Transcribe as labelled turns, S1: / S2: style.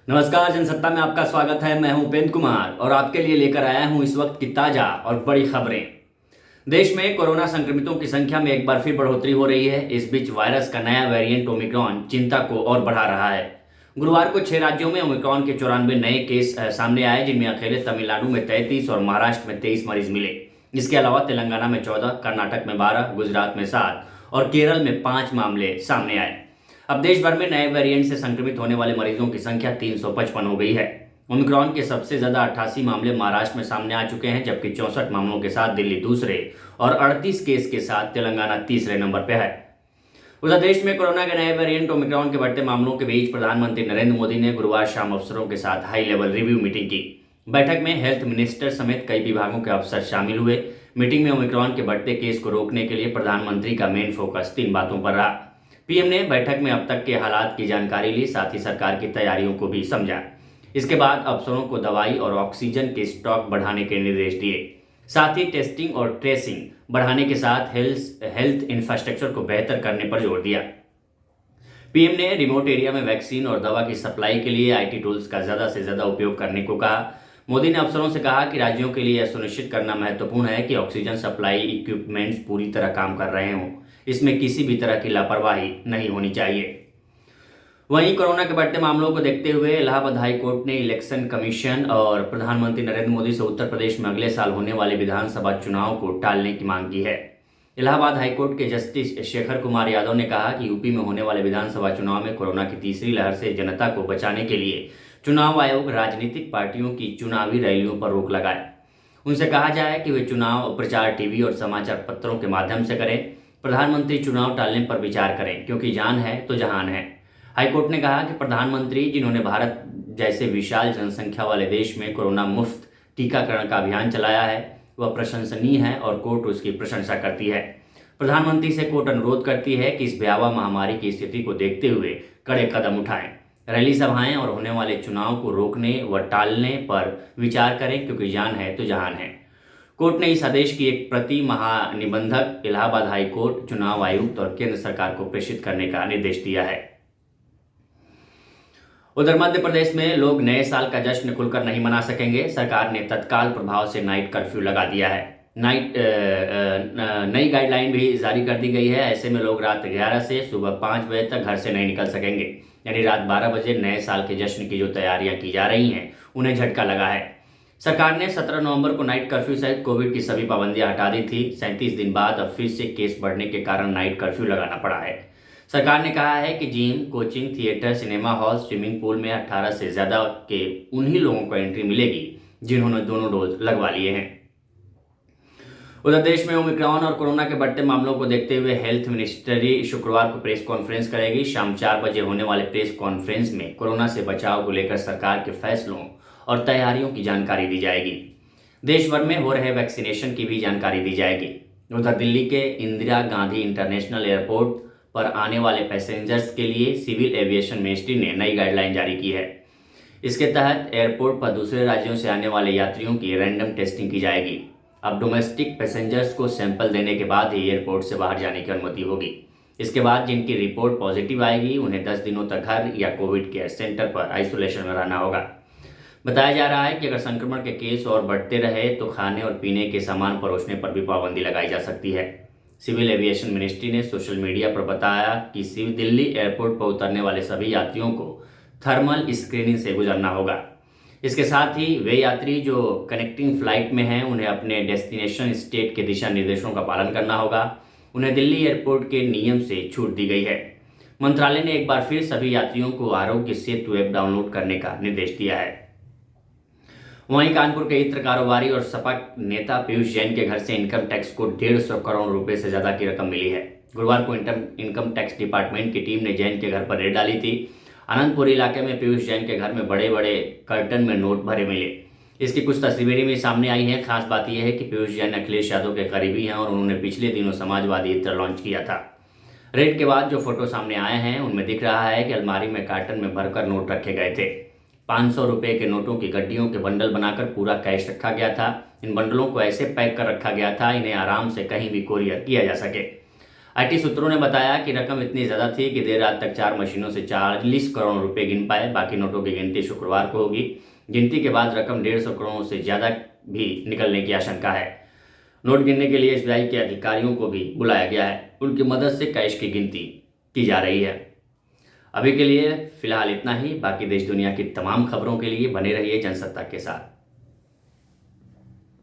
S1: नमस्कार, जनसत्ता में आपका स्वागत है। मैं हूं उपेंद्र कुमार और आपके लिए लेकर आया हूं इस वक्त की ताजा और बड़ी खबरें। देश में कोरोना संक्रमितों की संख्या में एक बार फिर बढ़ोतरी हो रही है। इस बीच वायरस का नया वेरिएंट ओमिक्रॉन चिंता को और बढ़ा रहा है। गुरुवार को 6 राज्यों में ओमिक्रॉन के 94 नए केस सामने आए, जिनमें अकेले तमिलनाडु में 33 और महाराष्ट्र में 23 मरीज मिले। इसके अलावा तेलंगाना में 14, कर्नाटक में 12, गुजरात में 7 और केरल में 5 मामले सामने आए। अब देश भर में नए वेरिएंट से संक्रमित होने वाले मरीजों की संख्या 355 हो गई है। ओमिक्रॉन के सबसे ज्यादा 88 मामले महाराष्ट्र में सामने आ चुके हैं, जबकि 64 मामलों के साथ दिल्ली दूसरे और 38 केस के साथ तेलंगाना तीसरे नंबर पर है। उधर देश में कोरोना के नए वेरिएंट ओमिक्रॉन के बढ़ते मामलों के बीच प्रधानमंत्री नरेंद्र मोदी ने गुरुवार शाम अफसरों के साथ हाई लेवल रिव्यू मीटिंग की। बैठक में हेल्थ मिनिस्टर समेत कई विभागों के अफसर शामिल हुए। मीटिंग में ओमिक्रॉन के बढ़ते केस को रोकने के लिए प्रधानमंत्री का मेन फोकस 3 बातों पर रहा। पीएम ने बैठक में अब तक के हालात की जानकारी ली, साथ ही सरकार की तैयारियों को भी समझा। इसके बाद अफसरों को दवाई और ऑक्सीजन के स्टॉक बढ़ाने के निर्देश दिए। साथ ही टेस्टिंग और ट्रेसिंग बढ़ाने के साथ हेल्थ इंफ्रास्ट्रक्चर को बेहतर करने पर जोर दिया। पीएम ने रिमोट एरिया में वैक्सीन और दवा की सप्लाई के लिए आईटी टूल्स का ज्यादा से ज्यादा उपयोग करने को कहा। मोदी ने अफसरों से कहा कि राज्यों के लिए यह सुनिश्चित करना महत्वपूर्ण है कि ऑक्सीजन सप्लाई इक्विपमेंट्स पूरी तरह काम कर रहे हों। इसमें किसी भी तरह की लापरवाही नहीं होनी चाहिए। वहीं कोरोना के बढ़ते मामलों को देखते हुए इलाहाबाद हाई कोर्ट ने इलेक्शन कमीशन और प्रधानमंत्री नरेंद्र मोदी से उत्तर प्रदेश में अगले साल होने वाले विधानसभा चुनाव को टालने की मांग की है। इलाहाबाद हाईकोर्ट के जस्टिस शेखर कुमार यादव ने कहा कि यूपी में होने वाले विधानसभा चुनाव में कोरोना की तीसरी लहर से जनता को बचाने के लिए चुनाव आयोग राजनीतिक पार्टियों की चुनावी रैलियों पर रोक लगाए। उनसे कहा जाए कि वे चुनाव प्रचार टीवी और समाचार पत्रों के माध्यम से करें। प्रधानमंत्री चुनाव टालने पर विचार करें, क्योंकि जान है तो जहान है। हाईकोर्ट ने कहा कि प्रधानमंत्री, जिन्होंने भारत जैसे विशाल जनसंख्या वाले देश में कोरोना मुफ्त टीकाकरण का अभियान चलाया है, वह प्रशंसनीय है और कोर्ट उसकी प्रशंसा करती है। प्रधानमंत्री से कोर्ट अनुरोध करती है कि इस भयावह महामारी की स्थिति को देखते हुए कड़े कदम उठाएं, रैली सभाएं और होने वाले चुनाव को रोकने व टालने पर विचार करें, क्योंकि जान है तो जहान है। कोर्ट ने इस आदेश की एक प्रति महानिबंधक, इलाहाबाद हाई कोर्ट, चुनाव आयुक्त और केंद्र सरकार को प्रेषित करने का निर्देश दिया है। उधर मध्य प्रदेश में लोग नए साल का जश्न खुलकर नहीं मना सकेंगे। सरकार ने तत्काल प्रभाव से नाइट कर्फ्यू लगा दिया है। नई गाइडलाइन भी जारी कर दी गई है। ऐसे में लोग रात 11 से सुबह 5 बजे तक घर से नहीं निकल सकेंगे। यानी रात 12 बजे नए साल के जश्न की जो तैयारियां की जा रही हैं, उन्हें झटका लगा है। सरकार ने 17 नवंबर को नाइट कर्फ्यू सहित कोविड की सभी पाबंदियां हटा दी थी। 37 दिन बाद अब फिर से केस बढ़ने के कारण नाइट कर्फ्यू लगाना पड़ा है। सरकार ने कहा है कि gym, coaching, theatre, cinema hall, swimming pool में 18 से ज्यादा के उन्हीं लोगों को एंट्री मिलेगी जिन्होंने दोनों डोज लगवा लिए हैं। उधर देश में ओमिक्रॉन और कोरोना के बढ़ते मामलों को देखते हुए हेल्थ मिनिस्ट्री शुक्रवार को प्रेस कॉन्फ्रेंस करेगी। शाम 4 बजे होने वाले प्रेस कॉन्फ्रेंस में कोरोना से बचाव को लेकर सरकार के फैसलों और तैयारियों की जानकारी दी जाएगी। देश भर में हो रहे वैक्सीनेशन की भी जानकारी दी जाएगी। उधर दिल्ली के इंदिरा गांधी इंटरनेशनल एयरपोर्ट पर आने वाले पैसेंजर्स के लिए सिविल एविएशन मिनिस्ट्री ने नई गाइडलाइन जारी की है। इसके तहत एयरपोर्ट पर दूसरे राज्यों से आने वाले यात्रियों की रैंडम टेस्टिंग की जाएगी। अब डोमेस्टिक पैसेंजर्स को सैंपल देने के बाद ही एयरपोर्ट से बाहर जाने की अनुमति होगी। इसके बाद जिनकी रिपोर्ट पॉजिटिव आएगी, उन्हें 10 दिनों तक घर या कोविड केयर सेंटर पर आइसोलेशन में रहना होगा। बताया जा रहा है कि अगर संक्रमण के केस और बढ़ते रहे तो खाने और पीने के सामान परोसने पर भी पाबंदी लगाई जा सकती है। सिविल एविएशन मिनिस्ट्री ने सोशल मीडिया पर बताया कि दिल्ली एयरपोर्ट पर उतरने वाले सभी यात्रियों को थर्मल स्क्रीनिंग से गुजरना होगा। इसके साथ ही वे यात्री जो कनेक्टिंग फ्लाइट में हैं, उन्हें अपने डेस्टिनेशन स्टेट के दिशा निर्देशों का पालन करना होगा। उन्हें दिल्ली एयरपोर्ट के नियम से छूट दी गई है। मंत्रालय ने एक बार फिर सभी यात्रियों को आरोग्य सेतु ऐप डाउनलोड करने का निर्देश दिया है। वहीं कानपुर के इत्र कारोबारी और सपा नेता पीयूष जैन के घर से इनकम टैक्स को 150 करोड़ रुपए से ज्यादा की रकम मिली है। गुरुवार को इनकम टैक्स डिपार्टमेंट की टीम ने जैन के घर पर रेड डाली थी। आनंदपुर इलाके में पीयूष जैन के घर में बड़े बड़े कर्टन में नोट भरे मिले। इसकी कुछ तस्वीरें भी सामने आई हैं। खास बात यह है कि पीयूष जैन अखिलेश यादव के करीबी हैं और उन्होंने पिछले दिनों समाजवादी इत्र लॉन्च किया था। रेड के बाद जो फोटो सामने आए हैं, उनमें दिख रहा है कि अलमारी में कार्टन में भरकर नोट रखे गए थे। 500 रुपए के नोटों की गड्डियों के बंडल बनाकर पूरा कैश रखा गया था। इन बंडलों को ऐसे पैक कर रखा गया था, इन्हें आराम से कहीं भी कोरियर किया जा सके। आईटी सूत्रों ने बताया कि रकम इतनी ज़्यादा थी कि देर रात तक 4 मशीनों से 40 करोड़ रुपए गिन पाए। बाकी नोटों की गिनती शुक्रवार को होगी। गिनती के बाद रकम 150 करोड़ से ज़्यादा भी निकलने की आशंका है। नोट गिनने के लिए एसबीआई के अधिकारियों को भी बुलाया गया है। उनकी मदद से कैश की गिनती की जा रही है। अभी के लिए फिलहाल इतना ही। बाकी देश दुनिया की तमाम खबरों के लिए बने रहिए जनसत्ता के साथ।